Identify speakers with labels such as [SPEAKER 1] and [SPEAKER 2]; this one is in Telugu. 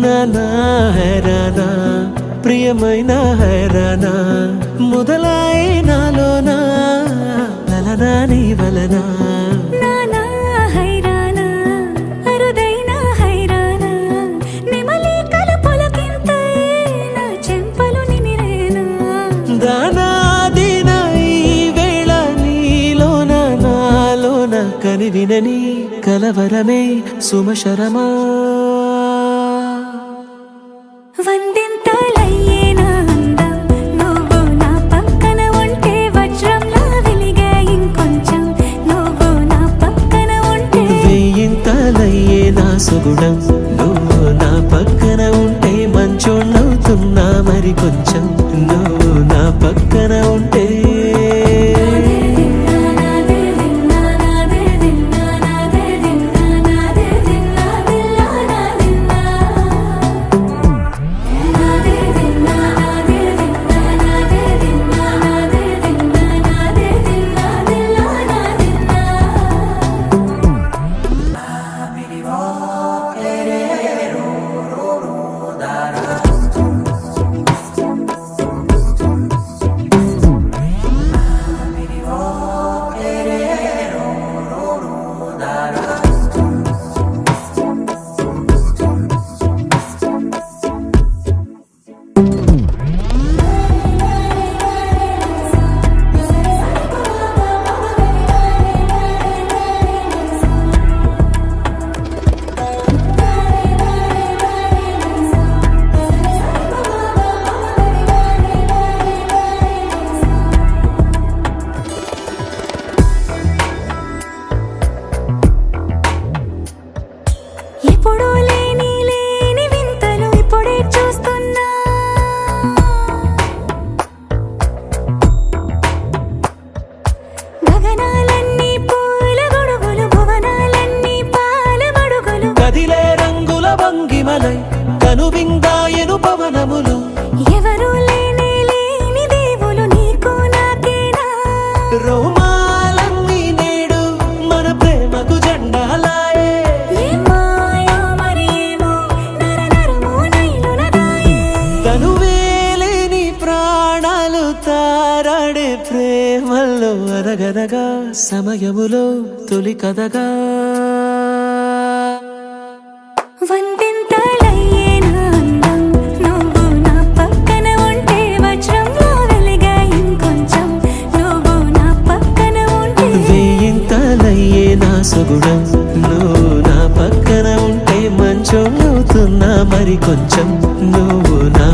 [SPEAKER 1] నానా హైరానా ప్రియమైన హైరానా మొదలాయి నాలోనా లలనా నీ వలనా
[SPEAKER 2] నానా హైరానా అరుదైన హైరానా నెమలి కలుపులకింతై నా చెంపలు నిమిరేనా
[SPEAKER 1] దానాదిన ఈ వేళ నీలోన నాలోన కనివినని కలవరమే సుమశరమా
[SPEAKER 2] వందింతలయ్యేనా అందం నువ్వు నా పక్కన ఉంటే వజ్రంలా వెలిగే ఇంకొంచెం నువ్వు నా పక్కన ఉంటే
[SPEAKER 1] వెయ్యింతలయ్యే నా సుగుణం నువ్వు నా పక్కన ఉంటే మంచోళ్ళవుతున్నా మరి కొంచెం నువ్వు నా పక్కన ఉంటే
[SPEAKER 2] ఎప్పుడూ లేని లేని వింతలు ఇప్పుడే చూస్తున్నా గగనాలన్నీ పూల గొడుగులు భువనాలన్నీ పాల మడుగులు
[SPEAKER 1] కదిలే రంగుల భంగిమలై కనువిందాయను పవనములు
[SPEAKER 2] ఎవరూ లేని లేని దేవులు నీకు నాకేనా
[SPEAKER 1] రోమాలన్నీ నేడు మన ప్రేమకు జెండాలాయే
[SPEAKER 2] ఏ మాయో మరి ఏమో నరనరమో నైలున దాయే
[SPEAKER 1] తనువేలేని ప్రాణాలు తారాడే ప్రేమల్లో అనగనగా సమయములో తొలి కథగా
[SPEAKER 2] వందింతలయ్యేనా అందం నువ్వు నా పక్కన ఉంటే వజ్రంలా వెలిగే ఇంకొంచెం నువ్వు నా పక్కన ఉంటే
[SPEAKER 1] వెయ్యింతలయ్యే నా సుగుణం నువ్వు నా పక్కన ఉంటే మంచోళ్ళవుతున్నా మరి కొంచెం నువ్వు నా